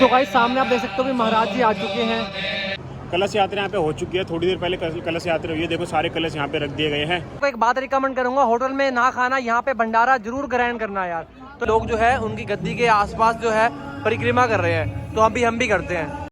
तो गाइस सामने आप देख सकते हो कि महाराज जी आ चुके हैं। कलश यात्रा यहाँ पे हो चुकी है, थोड़ी देर पहले कलश यात्रा हुई है। देखो सारे कलश यहाँ पे रख दिए गए हैं। तो एक बात रिकमेंड करूंगा, होटल में ना खाना, यहाँ पे भंडारा जरूर ग्रहण करना यार। तो लोग जो है उनकी गद्दी के आसपास जो है परिक्रमा कर रहे हैं, तो हम भी करते हैं।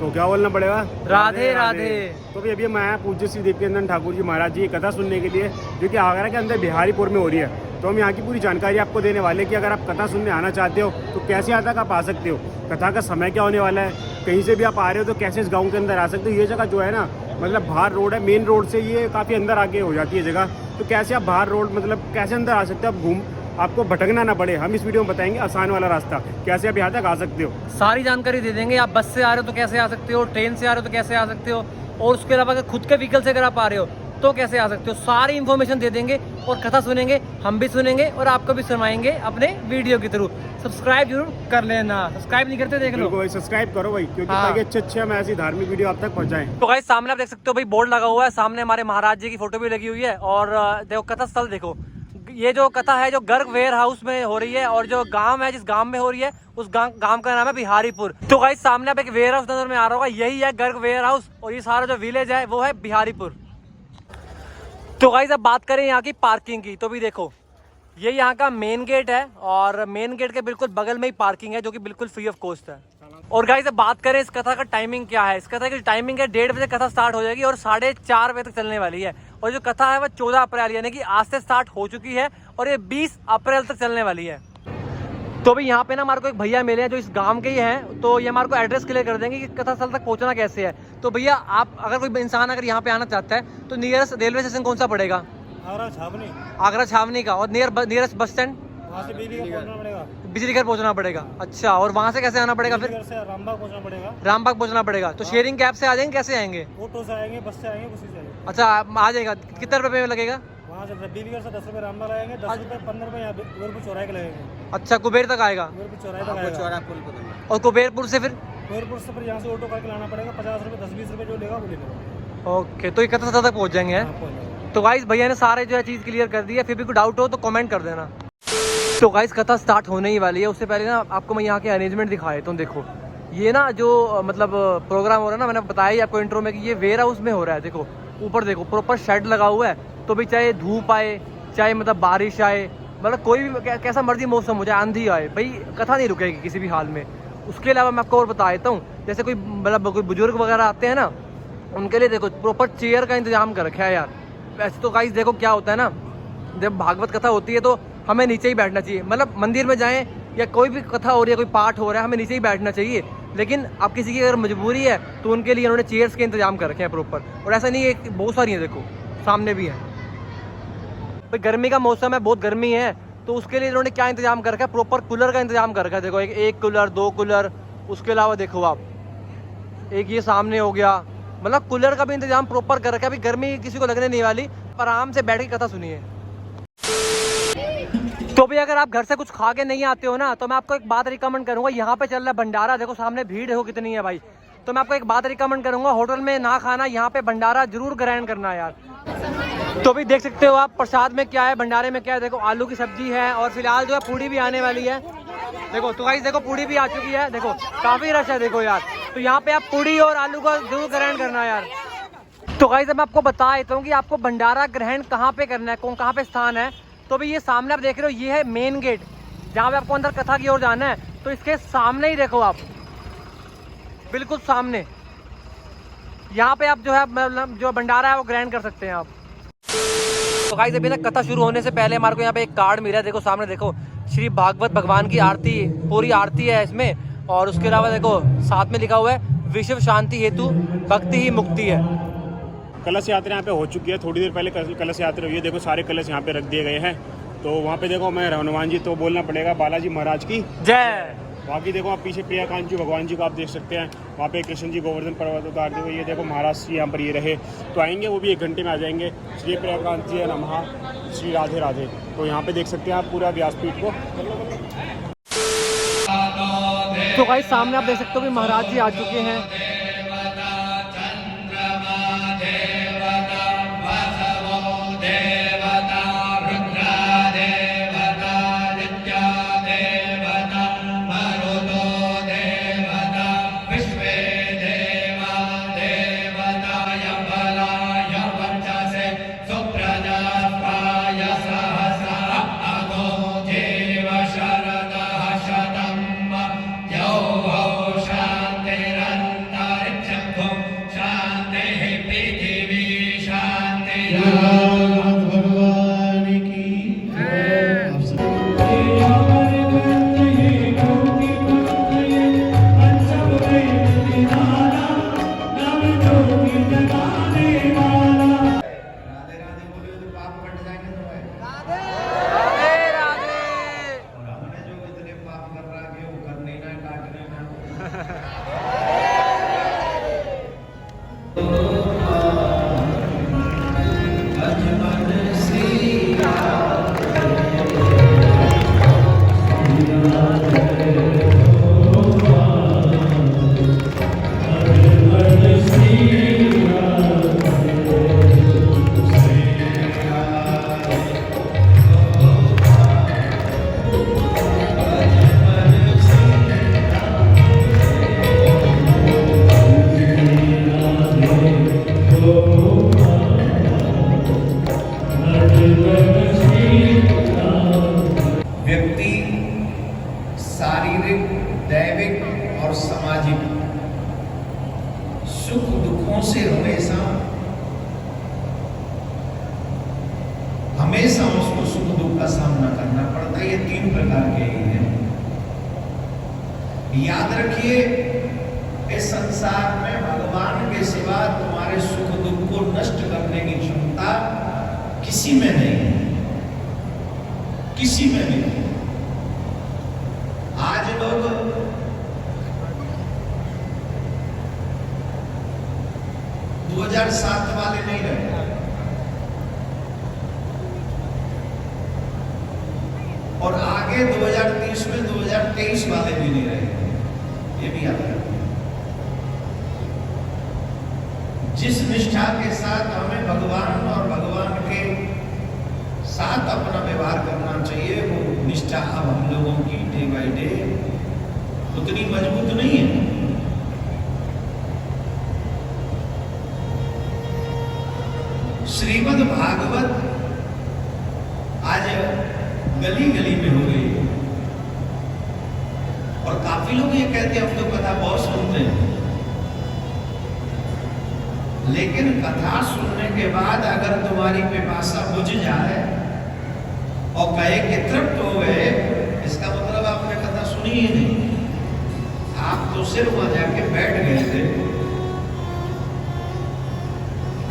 तो क्या बोलना पड़ेगा? राधे राधे। तो अभी मैं आया पूज्य श्री दीप्तिनंदन ठाकुर जी महाराज जी की कथा सुनने के लिए, जो कि आगरा के अंदर बिहारीपुर में हो रही है। तो हम यहाँ की पूरी जानकारी आपको देने वाले हैं कि अगर आप कथा सुनने आना चाहते हो तो कैसे यहाँ तक आप आ सकते हो, कथा का समय क्या होने वाला है, कहीं से भी आप आ रहे हो तो कैसे इस गाँव के अंदर आ सकते हो। ये जगह जो है ना, मतलब बाहर रोड है, मेन रोड से ये काफ़ी अंदर आगे हो जाती है जगह। तो कैसे आप बाहर रोड, मतलब कैसे अंदर आ सकते हो, आप आपको भटकना ना पड़े। हम इस वीडियो में बताएंगे आसान वाला रास्ता, कैसे आप यहाँ तक आ सकते हो। सारी जानकारी दे देंगे। आप बस से आ रहे हो तो कैसे आ सकते हो, ट्रेन से आ रहे हो तो कैसे आ सकते हो, और उसके अलावा अगर खुद के व्हीकल से अगर आप आ रहे हो तो कैसे आ सकते हो, सारी इन्फॉर्मेशन दे देंगे। और कथा सुनेंगे, हम भी सुनेंगे और आपको भी सुनाएंगे अपने वीडियो के थ्रू। सब्सक्राइब जरूर कर लेना, सब्सक्राइब नहीं करते देख लो भाई, सब्सक्राइब करो भाई, क्योंकि ताकि अच्छे हम ऐसी धार्मिक वीडियो आप तक पहुंचाएं। तो गाइस सामने आप देख सकते हो भाई, बोर्ड लगा हुआ है, सामने हमारे महाराज जी की फोटो भी लगी हुई है। और देखो कथा स्थल देखो, ये जो कथा है जो गर्ग वेयर हाउस में हो रही है, और जो गांव है जिस गांव में हो रही है उस गांव का नाम है बिहारीपुर। तो गाइस सामने आप एक वेयर हाउस नजर में आ रहा होगा, यही है गर्ग वेयर हाउस, और ये सारा जो विलेज है वो है बिहारीपुर। तो गाइस अब बात करें यहाँ की पार्किंग की, तो भी देखो ये यहाँ का मेन गेट है, और मेन गेट के बिल्कुल बगल में ही पार्किंग है, जो कि बिल्कुल फ्री ऑफ कॉस्ट है। और गाइस अब बात करें इस कथा का टाइमिंग क्या है। इस कथा की टाइमिंग है 1:30 बजे कथा स्टार्ट हो जाएगी और 4:30 बजे तक चलने वाली है। और जो कथा है वह 14 अप्रैल यानी कि आज से स्टार्ट हो चुकी है, और ये 20 अप्रैल तक चलने वाली है। तो भी यहाँ पे ना हमारे को एक भैया मिले हैं जो इस गांव के ही हैं, तो ये हमारे को एड्रेस क्लियर कर देंगे कि कथा स्थल तक पहुँचना कैसे है। तो भैया आप अगर कोई इंसान अगर यहाँ पे आना चाहता है तो नियरेस्ट रेलवे स्टेशन कौन सा पड़ेगा? आगरा छावनी का। और नियरेस्ट बस स्टैंड बिजली घर पहुंचना पड़ेगा। अच्छा, और वहाँ से कैसे आना पड़ेगा? फिर रामबाग पहुंचना पड़ेगा। रामबाग पहुंचना पड़ेगा। तो शेयरिंग कैब से आ जाएंगे, कैसे आएंगे? ऑटो से आएंगे, बस से आएंगे, उसी से आएंगे। अच्छा आ जाएगा। कितने रुपए में लगेगा? वहाँ से बिजली घर से 10 रुपए रामबाग आएंगे, 10 रुपए 15 रुपए कुबेरपुर चौराहे के लगेंगे। अच्छा, कुबेर तक आएगा, चौराहे तक आएगा। और कुबेरपुर से फिर फिर यहाँ से ऑटो करके लाना पड़ेगा, 50 रुपए 10-20 रुपए जो लेगा वो लेगा। ओके, तो 31 तक पहुँच जाएंगे। तो गाइस भैया ने सारे जो है चीज़ क्लियर कर दी है, फिर भी कोई डाउट हो तो कमेंट कर देना। तो गाइस कथा स्टार्ट होने ही वाली है, उससे पहले ना आपको मैं यहाँ के अरेंजमेंट दिखाए। तो देखो ये ना जो मतलब प्रोग्राम हो रहा है ना, मैंने बताया ही आपको इंट्रो में कि ये वेयर हाउस में हो रहा है। देखो ऊपर देखो प्रॉपर शेड लगा हुआ है, तो भी चाहे धूप आए, चाहे मतलब बारिश आए, मतलब कोई भी कैसा मर्जी मौसम हो जाए, आंधी आए, भाई कथा नहीं रुकेगी किसी भी हाल में। उसके अलावा मैं आपको और बता देता हूँ, जैसे कोई मतलब कोई बुजुर्ग वगैरह आते हैं ना, उनके लिए देखो प्रॉपर चेयर का इंतजाम कर रखा है यार। वैसे तो गाइस देखो क्या होता है ना, जब भागवत कथा होती है तो हमें नीचे ही बैठना चाहिए, मतलब मंदिर में जाएं या कोई भी कथा हो रही है, कोई पाठ हो रहा है, हमें नीचे ही बैठना चाहिए। लेकिन अब किसी की अगर मजबूरी है तो उनके लिए उन्होंने चेयर्स के इंतजाम कर रखे हैं प्रॉपर। और ऐसा नहीं है, बहुत सारी हैं, देखो सामने भी है। भाई गर्मी का मौसम है, बहुत गर्मी है, तो उसके लिए इन्होंने क्या इंतजाम कर रखा है, प्रॉपर कूलर का इंतजाम कर रखा है। देखो एक कूलर, 2 कूलर, उसके अलावा देखो आप एक ये सामने हो गया, मतलब कूलर का भी इंतजाम प्रॉपर कर रखा है। अभी गर्मी किसी को लगने नहीं वाली, आराम से बैठ के कथा सुनिए। तो भी अगर आप घर से कुछ खा के नहीं आते हो ना, तो मैं आपको एक बात रिकमेंड करूंगा, यहाँ पे चल रहा है भंडारा, देखो सामने भीड़ देखो कितनी है भाई। तो मैं आपको एक बात रिकमेंड करूंगा, होटल में ना खाना, यहाँ पे भंडारा जरूर ग्रहण करना यार। तो भी देख सकते हो आप प्रसाद में क्या है, भंडारे में क्या है। देखो आलू की सब्जी है, और फिलहाल जो है पूड़ी भी आने वाली है। देखो तो गाइस देखो पूड़ी भी आ चुकी है, देखो काफी रश है देखो यार। तो यहाँ पे आप पूड़ी और आलू का जरूर ग्रहण करना यार। तो गाइस मैं आपको बता देता हूँ कि आपको भंडारा ग्रहण कहाँ पे करना है, कहाँ पे स्थान है। तो भी ये सामने आप देख रहे हो, ये है मेन गेट, जहाँ पे आपको अंदर कथा की ओर जाना है। तो इसके सामने ही देखो आप, बिल्कुल सामने, यहाँ पे आप जो है मतलब जो भंडारा है वो ग्रहण कर सकते हैं आप। तो गाइस अभी ना कथा शुरू होने से पहले हमारे को यहाँ पे एक कार्ड मिला है, देखो सामने देखो श्री भागवत भगवान की आरती, पूरी आरती है इसमें। और उसके अलावा देखो साथ में लिखा हुआ है विश्व शांति हेतु भक्ति ही मुक्ति है। कलश यात्रा यहाँ पे हो चुकी है, थोड़ी देर पहले कलश यात्रा हुई है। देखो सारे कलश यहाँ पे रख दिए गए हैं। तो वहाँ पे देखो मैं हनुमान जी, तो बोलना पड़ेगा बालाजी महाराज की जय। बाकी देखो आप पीछे प्रियाकांत जी भगवान जी को आप देख सकते हैं, वहाँ पे कृष्ण जी गोवर्धन पर्वत उतारते हुए। ये देखो महाराज जी यहाँ पर ये रहे, तो आएंगे वो भी 1 घंटे में आ जाएंगे। श्री प्रियाकांत जी नमः, श्री राधे राधे। तो यहाँ पे देख सकते हैं आप पूरा व्यासपीठ को। तो भाई सामने आप देख सकते हो कि महाराज जी आ चुके हैं। भोलेनाथ भगवान की आप सब राधे राधे बोले तो पाप कट जाएंगे तो भाई राधे राधे। और हमने जो इतने पाप कर रहा है वो कर नहीं ना काट नहीं ना अजमन सिया व्यक्ति शारीरिक, दैविक और सामाजिक सुख दुखों से हमेशा उसको सुख दुख का सामना करना पड़ता है। ये 3 प्रकार के ही हैं। याद रखिए, इस संसार में भगवान के सिवा तुम्हारे सुख दुख को नष्ट करने की क्षमता किसी में नहीं है, किसी में भी नहीं। आज लोग दो 2007 वाले नहीं रहे, और आगे 2030 में 2023 वाले भी नहीं रहे। ये भी याद रखना। जिस निष्ठा के साथ हमें भगवान और भगवान के साथ अपना व्यवहार करना चाहिए, वो निष्ठा अब हम लोगों की डे बाय डे उतनी मजबूत नहीं है। श्रीमद् भागवत आज गली गली में हो गई, और काफी लोग ये कहते हैं हम तो कथा बहुत सुनते हैं, लेकिन कथा सुनने के बाद अगर तुम्हारी पिपासा बुझ जाए और कहे कि तृप्त हो गए, इसका मतलब आपने कथा सुनी ही नहीं। आप तो सिर्फ वहां जाके बैठ गए थे।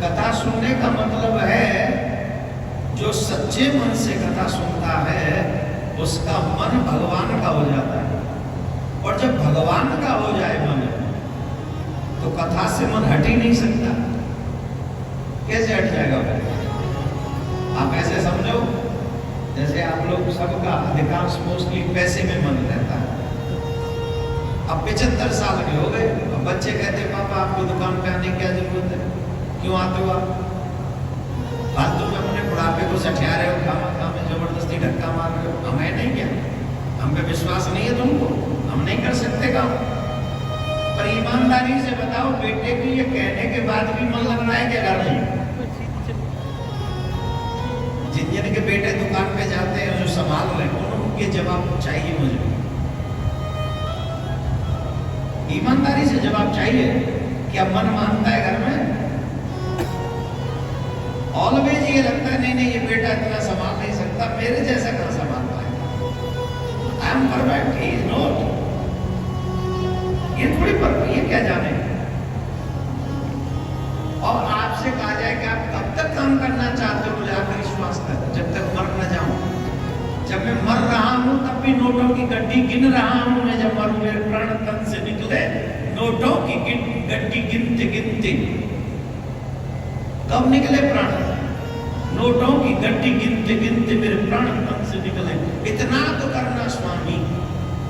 कथा सुनने का मतलब है, जो सच्चे मन से कथा सुनता है उसका मन भगवान का हो जाता है, और जब भगवान का हो जाए मन, तो कथा से मन हट ही नहीं सकता। कैसे हट जाएगा भाई? आप ऐसे समझो जैसे आप लोग सबका अधिकांश मोस्टली पैसे में मन रहता है। अब 75 साल के हो गए, अब बच्चे कहते हैं पापा आपको दुकान पे आने की क्या जरूरत है, क्यों आते हो आप? फालतू में अपने बुढ़ापे को सठिया रहे हो, खामा में जबरदस्ती धक्का मार रहे हो। हमें नहीं क्या, हम पे विश्वास नहीं है तुमको, हम नहीं कर सकते काम। पर ईमानदारी से बताओ, बेटे को ये कहने के बाद भी मन लग रहा है क्या घर नहीं? जिन जिन के बेटे दुकान पे जाते हैं, जो संभाल रहे हैं, उनके जवाब चाहिए मुझे। ईमानदारी से जवाब चाहिए। क्या मन मानता है घर में? ऑलवेज ये लगता है नहीं नहीं ये बेटा इतना संभाल नहीं सकता, मेरे जैसा कहां संभाल पाएगा। I am perfect, he is not. ये थोड़ी पर ये क्या जाने। और आपसे कहा जाए कि आप कब तक काम करना चाहते हो, मुझे आखिरी श्वास तक, जब तक मर न जाऊं। जब मैं मर रहा हूं तब भी नोटों की गड्डी गिन रहा हूं। मैं जब मरूं मेरे प्राण तन से निकले, नोटों की गड्डी गिनते गिनते। कब निकले प्राण? नोटों की गड्डी गिनते गिनते मेरे प्राण तन से निकले। इतना तो करना स्वामी,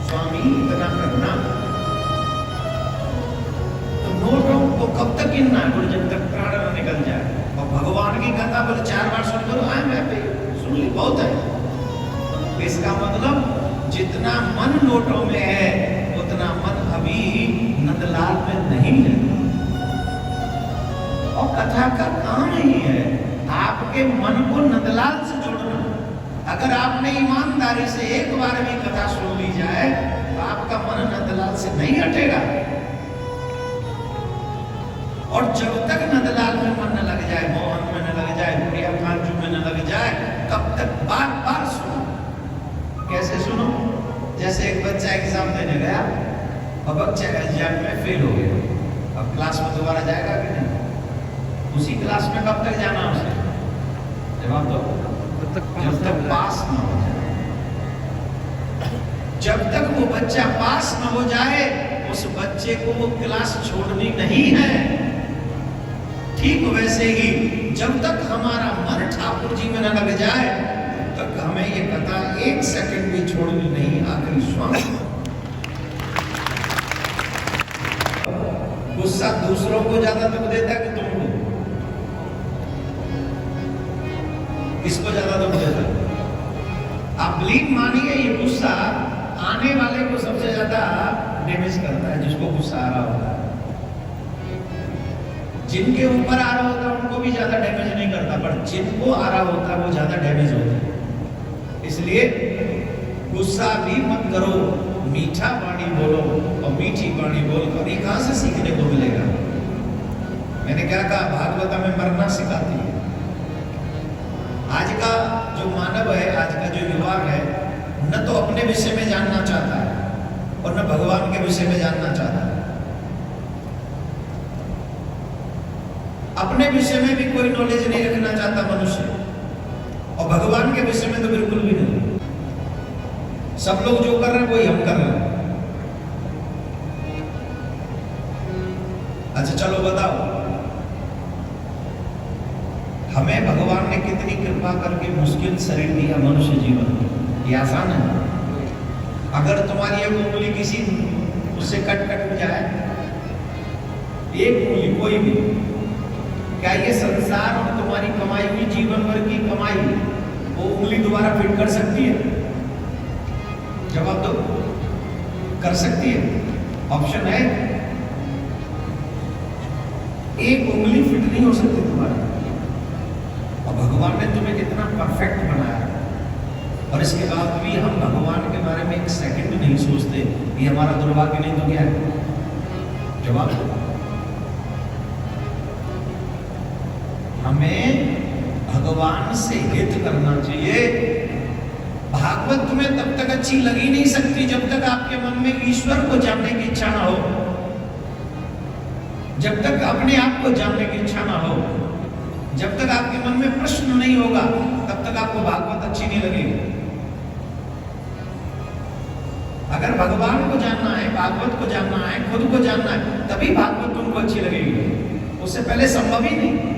स्वामी इतना करना। तो नोटों को कब तक गिनना है? बोले जब तक प्राण न निकल जाए। और भगवान की कथा बोले 4 बार सुन लो, आई एम हैप्पी, सुन ली, बहुत है। इसका मतलब जितना मन नोटों में है, उतना मन अभी नंदलाल में नहीं है। और कथा का काम ही है आपके मन को नंदलाल से जोड़ना। अगर आपने ईमानदारी से एक बार भी कथा सुन ली जाए, तो आपका मन नंदलाल से नहीं हटेगा। और जब तक नंदलाल में मन न लग जाए, मोहन में न लग जाए, गुड़िया कांचू में न लग जाए, तब तक बार बार सुनो। कैसे सुनो? जैसे एक बच्चा एग्जाम देने गया और बच्चा एग्जाम में फेल हो गया, अब क्लास में दोबारा जाएगा कि नहीं? उसी क्लास में कब तक जाना उसे? जवाब दो। जब तक पास न हो जाए। जब तक वो बच्चा पास न हो जाए, उस बच्चे को वो क्लास छोड़नी नहीं है। ठीक वैसे ही जब तक हमारा मन ठाकुर जी में न लग जाए, तब तक हमें ये कथा एक सेकंड भी छोड़नी नहीं। आखिरी श्वास। गुस्सा दूसरों को ज्यादा दुख देता है कि तुमको? किसको ज्यादा दुख देता है? आप बिलीव मानिए, ये गुस्सा आने वाले को सबसे ज्यादा डैमेज करता है, जिसको गुस्सा आ रहा होता है। जिनके ऊपर आ रहा होता है उनको भी ज्यादा डैमेज नहीं करता, पर जिनको आ रहा होता है वो ज्यादा डैमेज होता है। इसलिए गुस्सा भी मत करो, मीठा वाणी बोलो, और मीठी वाणी बोलकर ये कहां से सीखने को मिलेगा? मैंने क्या कहा, भागवत में मरना सिखाती है। आज का जो मानव है, आज का जो युवा है, न तो अपने विषय में जानना चाहता है और न भगवान के विषय में जानना चाहता है। अपने विषय में भी कोई नॉलेज नहीं रखना चाहता मनुष्य, और भगवान के विषय में तो बिल्कुल भी नहीं। सब लोग जो कर रहे हैं वही हम कर रहे हैं। अच्छा चलो बताओ, हमें भगवान ने कितनी कृपा करके मुश्किल शरीर दिया, मनुष्य जीवन। ये आसान है? अगर तुम्हारी एक उंगली किसी उससे कट जाए, एक उंगली कोई भी, क्या ये संसार और तुम्हारी कमाई हुई जीवन भर की कमाई वो उंगली दोबारा फिट कर सकती है? जवाब दो। कर सकती है? ऑप्शन है। एक उंगली फिट नहीं हो सकती तुम्हारा। और भगवान ने तुम्हें कितना परफेक्ट बनाया, और इसके बाद भी हम भगवान के बारे में एक सेकंड नहीं सोचते। ये हमारा दुर्भाग्य नहीं तो क्या है? जवाब दो। हमें भगवान से हित करना चाहिए। भागवत तुम्हें तब तक अच्छी लगी नहीं सकती जब तक आपके मन में ईश्वर को जानने की इच्छा ना हो, जब तक अपने आप को जानने की इच्छा ना हो, जब तक आपके मन में प्रश्न नहीं होगा, तब तक आपको भागवत अच्छी नहीं लगेगी। अगर भगवान को जानना है, भागवत को जानना है, खुद को जानना है, तभी भागवत तुमको अच्छी लगेगी। उससे पहले संभव ही नहीं।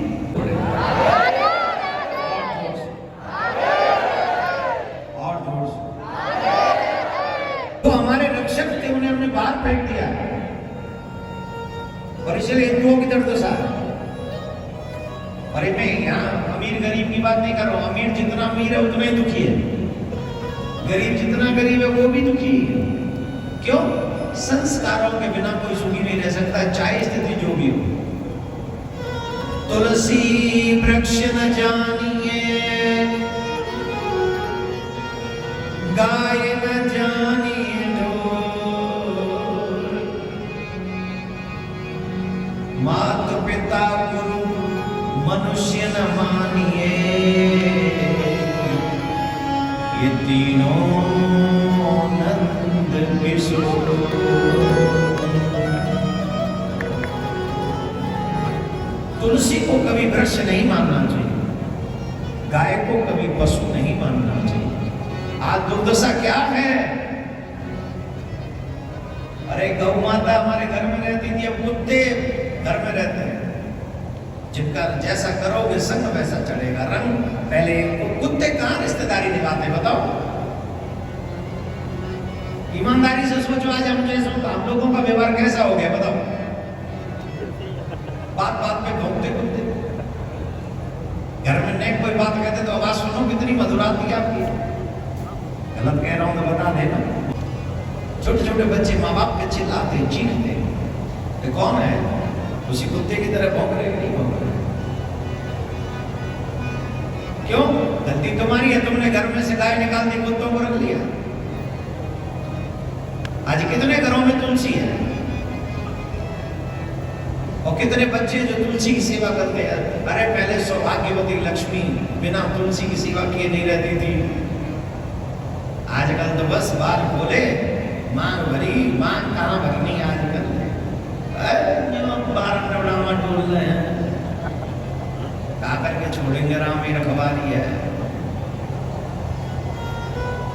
और जोर से। तो हमारे रक्षक थे, उन्हें हमने बाहर फेंक दिया, और इसलिए हिंदुओं की दुर्दशा। अरे मैं यहाँ अमीर गरीब की बात नहीं कर रहा हूं। अमीर जितना अमीर है उतना ही दुखी है, गरीब जितना गरीब है वो भी दुखी है। क्यों? संस्कारों के बिना कोई सुखी नहीं रह सकता, चाहे स्थिति जो भी हो। तुलसी वृक्ष न जानिए, गाय न जानिए ढोर, मात पिता गुरु मनुष्य न मानिए, ये तीनों नंद किशोर। तुलसी को कभी वृक्ष नहीं मानना चाहिए, गाय को कभी पशु नहीं मानना चाहिए। आज दुर्दशा क्या है? अरे गौ माता हमारे घर में रहती थी, अब कुत्ते घर में रहते हैं। जिनका जैसा करोगे संग वैसा चढ़ेगा रंग। पहले कुत्ते कहां रिश्तेदारी निभाते बताओ? ईमानदारी से सोचो, आज हम जैसे हम लोगों का व्यवहार कैसा हो गया बताओ? बात बात पे भौंकते कुत्ते। घर में नहीं कोई बात कहते तो आवाज सुनो कितनी मधुर आती है आपकी। गलत कह रहा हूं तो बता देना। छोटे छोटे बच्चे माँ बाप पे चिल्लाते चीखते, ये कौन है? उसी कुत्ते की तरह भौंक रहे नहीं भौंक रहे? क्यों? गलती तुम्हारी है, तुमने घर में से गाय निकाल दी, कुत्तों को रख लिया। आज कितने घरों में तुलसी है और कितने बच्चे जो तुलसी की सेवा करते हैं, अरे पहले सौभाग्यवती लक्ष्मी बिना तुलसी की सेवा किए नहीं रहती थी। आजकल तो बस बाल खोले, मांग भरी, मांग कहाँ भरनी आजकल, बारह टोल रहे हैं, करके छोड़ेंगे राम ही रखवाली है।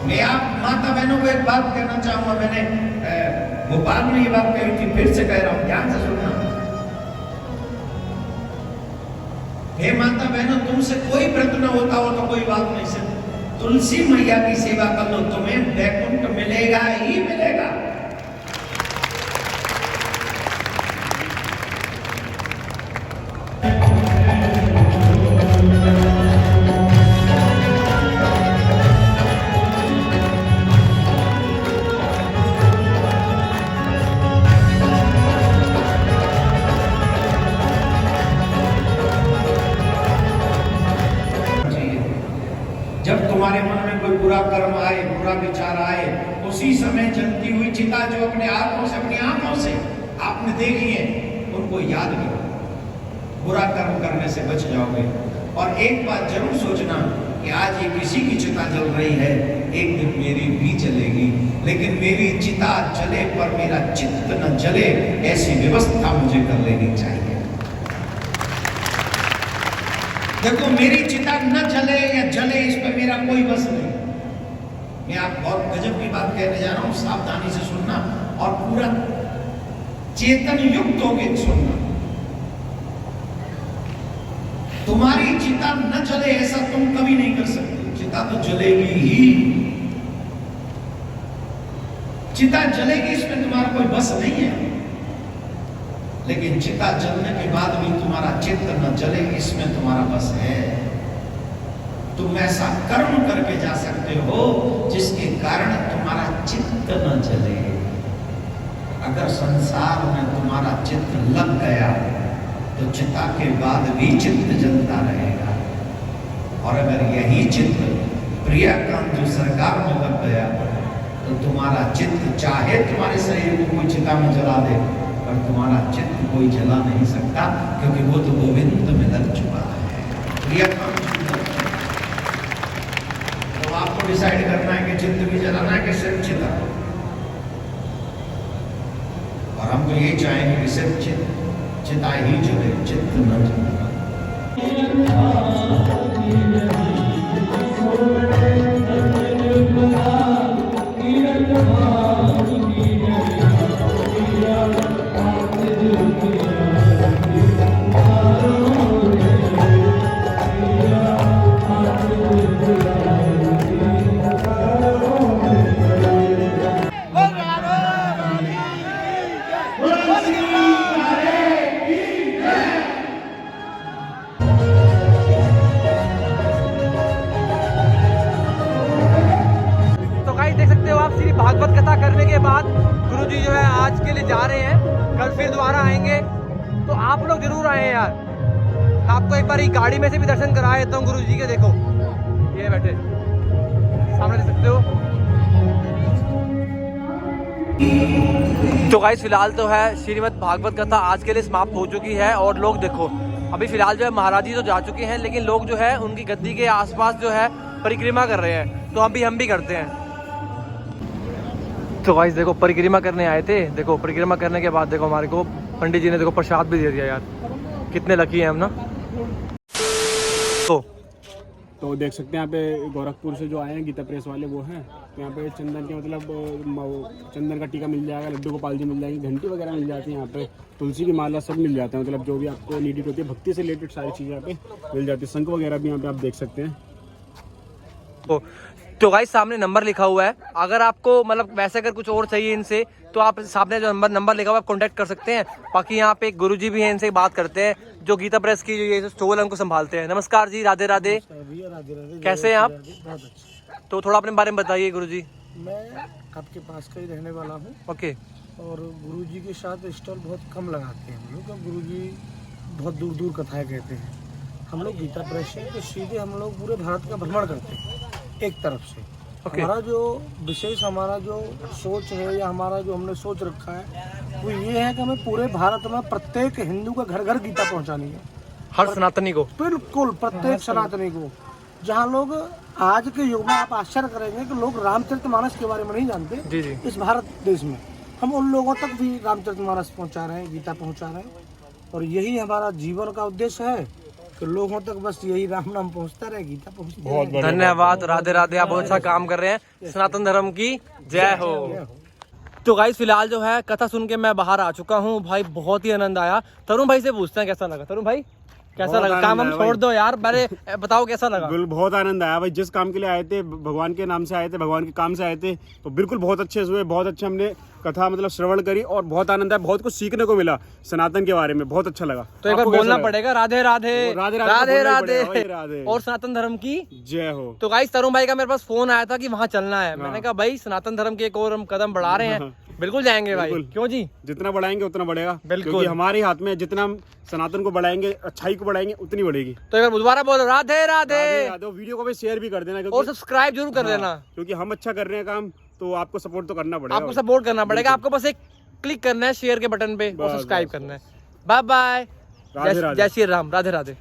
मैं आप माता बहनों को एक बात कहना चाहूंगा, मैंने भोपाल में ये बात कही थी, फिर से कह रहा हूं, ध्यान से सुनना। हे माता बहनों, तुमसे कोई व्रत न होता हो तो कोई बात नहीं, सिर्फ तुलसी मैया की सेवा कर लो, तुम्हें वैकुंठ मिलेगा ही मिलेगा। जब तुम्हारे मन में कोई बुरा कर्म आए, बुरा विचार आए, उसी समय जलती हुई चिता जो अपने आंखों से, अपनी आंखों से आपने देखी है, उनको याद करो, बुरा कर्म करने से बच जाओगे। और एक बात जरूर सोचना कि आज ये किसी की चिता जल रही है, एक दिन मेरी भी जलेगी, लेकिन मेरी चिता जले पर मेरा चित्त न जले, ऐसी व्यवस्था मुझे कर लेनी चाहिए। देखो, मेरी चिता न जले या जले, इस पर मेरा कोई बस नहीं। मैं आप बहुत गजब की बात कहने जा रहा हूं, सावधानी से सुनना और पूरा चेतन युक्त होकर सुनना। तुम्हारी चिता न जले ऐसा तुम कभी नहीं कर सकते, चिता तो जलेगी ही। चिता जलेगी, इसमें तुम्हारा कोई बस नहीं है, लेकिन चिता जलने के बाद भी तुम्हारा चित्त न जले, इसमें तुम्हारा बस है। तुम ऐसा कर्म करके जा सकते हो जिसके कारण तुम्हारा चित्त न जले। अगर संसार में तुम्हारा चित्त लग गया तो चिता के बाद भी चित्त जलता रहेगा, और अगर यही चित्त प्रियकांत जो सरकार में लग गया तो तुम्हारा चित्त चाहे तुम्हारे शरीर को कोई चिता में जला दे, पर तुम्हारा चित्त कोई जला नहीं सकता, क्योंकि वो तो गोविंद में लग चुका है। तो आपको डिसाइड करना है कि चित्त भी जलाना है कि सिर्फ चिता। और हम तो यही चाहेंगे कि सिर्फ चिता ही जले, चित्त न जले। भागवत कथा करने के बाद गुरुजी जो है आज के लिए जा रहे हैं, कल फिर दोबारा आएंगे, तो आप लोग जरूर आए यार। आपको एक बार ये गाड़ी में से भी दर्शन करा देता हूँ गुरुजी के। देखो ये बैठे सामने देख सकते हो। तो गाइस फिलहाल तो है श्रीमद् भागवत कथा आज के लिए समाप्त हो चुकी है, और लोग देखो अभी फिलहाल जो है महाराज जी तो जा चुके हैं, लेकिन लोग जो है उनकी गद्दी के आसपास जो है परिक्रमा कर रहे हैं, तो हम भी करते हैं। तो गाइस देखो परिक्रमा करने आए थे, देखो परिक्रमा करने के बाद देखो हमारे को पंडित जी ने देखो प्रसाद भी दे दिया यार, कितने लकी हैं हम ना। तो देख सकते हैं यहाँ पे गोरखपुर से जो आए हैं गीता प्रेस वाले वो हैं, तो यहाँ पे चंदन के मतलब चंदन का टीका मिल जाएगा, लड्डू गोपाल जी मिल जाएंगे, घंटी वगैरह मिल जाती है यहाँ पे, तुलसी की माला सब मिल जाता है, मतलब जो भी आपको नीडेड होती है भक्ति से रिलेटेड सारी चीज़ें यहाँ पे मिल जाती है। शंख वगैरह भी यहाँ पे आप देख सकते हैं। तो गाइस सामने नंबर लिखा हुआ है, अगर आपको मतलब वैसे अगर कुछ और चाहिए इनसे तो आप सामने जो नंबर लिखा हुआ है कांटेक्ट कर सकते हैं। बाकी यहाँ पे एक गुरुजी भी हैं, इनसे बात करते हैं जो गीता प्रेस की जो ये स्टॉल है उनको संभालते हैं। नमस्कार जी, राधे राधे। कैसे हैं आप? तो थोड़ा अपने बारे में बताइए गुरुजी। मैं आपके पास का ही रहने वाला हूँ। ओके। और गुरुजी के साथ स्टॉल बहुत कम लगाते हैं हम लोग, गुरुजी बहुत दूर दूर कथाएं कहते हैं। हम लोग गीता प्रेस से तो सीधे हम लोग पूरे भारत का भ्रमण करते हैं एक तरफ से, हमारा जो विशेष हमारा जो सोच है या हमारा जो हमने सोच रखा है वो ये है कि हमें पूरे भारत में प्रत्येक हिंदू का घर घर गीता पहुंचानी है। हर सनातनी को। बिल्कुल प्रत्येक सनातनी को। जहाँ लोग आज के युग में आप आश्चर्य करेंगे कि लोग रामचरितमानस के बारे में नहीं जानते। जी जी। इस भारत देश में हम उन लोगों तक भी रामचरितमानस पहुंचा रहे हैं, गीता पहुंचा रहे हैं, और यही हमारा जीवन का उद्देश्य है कि लोगों तक बस यही राम नाम पहुंचता रहे, गीता पहुंचती रहे। धन्यवाद, राधे राधे, आप बहुत अच्छा काम कर रहे हैं। सनातन धर्म की जय हो। तो गाइस फिलहाल जो है कथा सुन के मैं बाहर आ चुका हूँ भाई, बहुत ही आनंद आया। तरुण भाई से पूछते हैं कैसा लगा। तरुण भाई कैसा लगा? काम हम छोड़ दो यार, पहले बताओ कैसा लगा। बिल्कुल बहुत आनंद आया भाई, जिस काम के लिए आए थे, भगवान के नाम से आए थे, भगवान के काम से आए थे, तो बिल्कुल बहुत अच्छे से हुए, बहुत अच्छे हमने कथा मतलब श्रवण करी और बहुत आनंद आया, बहुत कुछ सीखने को मिला सनातन के बारे में, बहुत अच्छा लगा। तो एक बार बोलना पड़ेगा राधे राधे राधे राधे राधे राधे और सनातन धर्म की जय हो। तो गाइस तरुण भाई का मेरे पास फोन आया था कि वहाँ चलना है। मैंने कहा भाई सनातन धर्म के एक और हम कदम बढ़ा रहे हैं, बिल्कुल जाएंगे भाई। क्यों जी? जितना बढ़ाएंगे उतना बढ़ेगा, बिल्कुल। क्योंकि हमारे हाथ में जितना हम सनातन को बढ़ाएंगे, अच्छाई को बढ़ाएंगे, उतनी बढ़ेगी। तो एक बार दोबारा बोलो राधे राधे। वीडियो को भी शेयर भी कर देना और सब्सक्राइब जरूर कर लेना, क्योंकि हम अच्छा कर रहे हैं काम, तो आपको सपोर्ट तो करना पड़ेगा। आपको सपोर्ट करना पड़ेगा। आपको बस एक क्लिक करना है शेयर के बटन पे और सब्सक्राइब करना है। बाय बाय, जय श्री राम, राधे राधे।